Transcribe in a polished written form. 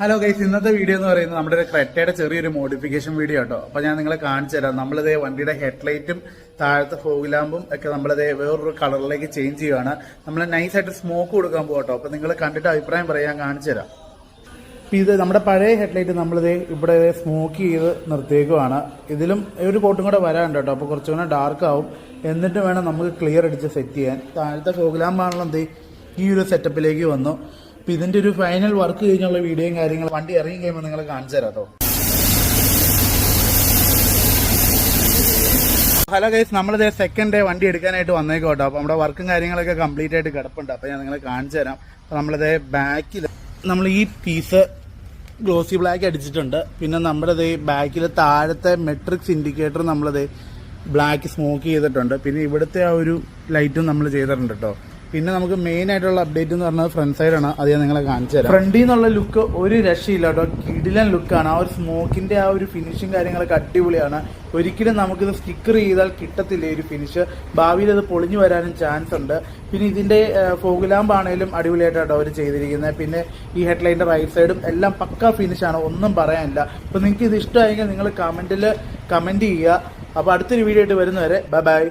Hello guys, ഇന്നത്തെ video എന്ന് പറയുന്നത് നമ്മുടെ ഒരു ക്രെറ്റയുടെ ചെറിയൊരു മോഡിഫിക്കേഷൻ വീഡിയോ കേട്ടോ. അപ്പൊ ഞാൻ നിങ്ങളെ കാണിച്ചു തരാം. നമ്മളിതേ വണ്ടിയുടെ ഹെഡ്ലൈറ്റും താഴത്തെ ഫോഗ് ലാമ്പും ഒക്കെ നമ്മളിതേ വേറൊരു കളറിലേക്ക് ചേഞ്ച് ചെയ്യുകയാണ്. നമ്മൾ നൈസായിട്ട് സ്മോക്ക് കൊടുക്കാൻ പോകട്ടോ. അപ്പൊ നിങ്ങൾ കണ്ടിട്ട് അഭിപ്രായം പറയാൻ കാണിച്ചു തരാം. ഇത് നമ്മുടെ പഴയ ഹെഡ്ലൈറ്റ് നമ്മളിതേ ഇവിടെ സ്മോക്ക് ചെയ്ത് നിർത്തിയേക്കുവാണ്. ഇതിലും ഒരു കോട്ടും കൂടെ വരാനുണ്ട് കേട്ടോ. അപ്പോൾ കുറച്ചുകൂടെ ഡാർക്ക് ആവും. എന്നിട്ട് വേണം നമുക്ക് ക്ലിയർ അടിച്ച് സെറ്റ് ചെയ്യാൻ. താഴത്തെ ഫോഗ് ലാമ്പാണല്ലോ എന്ത് ഈ ഒരു സെറ്റപ്പിലേക്ക് വന്നു. അപ്പോൾ ഇതിൻ്റെ ഒരു ഫൈനൽ വർക്ക് കഴിഞ്ഞുള്ള വീഡിയോയും കാര്യങ്ങളും വണ്ടി ഇറങ്ങി കഴിയുമ്പോൾ നിങ്ങൾ കാണിച്ചു തരാം കേട്ടോ. ഹലോ ഗൈസ്, നമ്മളിത് സെക്കൻഡ് ഡേ വണ്ടി എടുക്കാനായിട്ട് വന്നേക്കോ കേട്ടോ. അപ്പോൾ നമ്മുടെ വർക്കും കാര്യങ്ങളൊക്കെ കംപ്ലീറ്റ് ആയിട്ട് കിടപ്പുണ്ട്. അപ്പോൾ ഞാൻ നിങ്ങളെ കാണിച്ചു തരാം. അപ്പോൾ നമ്മളിത് ബാക്കിൽ നമ്മൾ ഈ പീസ് ഗ്ലോസി ബ്ലാക്ക് അടിച്ചിട്ടുണ്ട്. പിന്നെ നമ്മുടെ ബാക്കിൽ താഴത്തെ മെട്രിക്സ് ഇൻഡിക്കേറ്റർ നമ്മളിത് ബ്ലാക്ക് സ്മോക്ക് ചെയ്തിട്ടുണ്ട്. പിന്നെ ഇവിടുത്തെ ആ ഒരു ലൈറ്റും നമ്മൾ ചെയ്തിട്ടുണ്ട് കേട്ടോ. പിന്നെ നമുക്ക് മെയിൻ ആയിട്ടുള്ള അപ്ഡേറ്റ് എന്ന് പറഞ്ഞാൽ ഫ്രണ്ട് സൈഡാണ്. അത് ഞാൻ നിങ്ങളെ കാണിച്ചു തരാം. ഫ്രണ്ടിൽ നിന്നുള്ള ലുക്ക് ഒരു രക്ഷയില്ല കേട്ടോ. കിടിലൻ ലുക്കാണ്. ആ ഒരു സ്മോക്കിന്റെ ആ ഒരു ഫിനിഷും കാര്യങ്ങളൊക്കെ അടിപൊളിയാണ്. ഒരിക്കലും നമുക്കിത് സ്റ്റിക്കർ ചെയ്താൽ കിട്ടത്തില്ല ഈ ഒരു ഫിനിഷ്. ഭാവിയിൽ അത് പൊളിഞ്ഞു വരാനും ചാൻസ് ഉണ്ട്. പിന്നെ ഇതിന്റെ ഫോഗ് ലാമ്പ് ആണെങ്കിലും അടിപൊളിയായിട്ടാണ് അവർ ചെയ്തിരിക്കുന്നത്. പിന്നെ ഈ ഹെഡ്ലൈറ്റിന്റെ റൈറ്റ് സൈഡും എല്ലാം പക്ക ഫിനിഷാണ്, ഒന്നും പറയാനില്ല. അപ്പോൾ നിങ്ങൾക്ക് ഇത് ഇഷ്ടമായെങ്കിൽ നിങ്ങൾ കമന്റ് ചെയ്യുക. അപ്പോൾ അടുത്തൊരു വീഡിയോ ആയിട്ട് വരുന്നവരെ ബൈ ബൈ.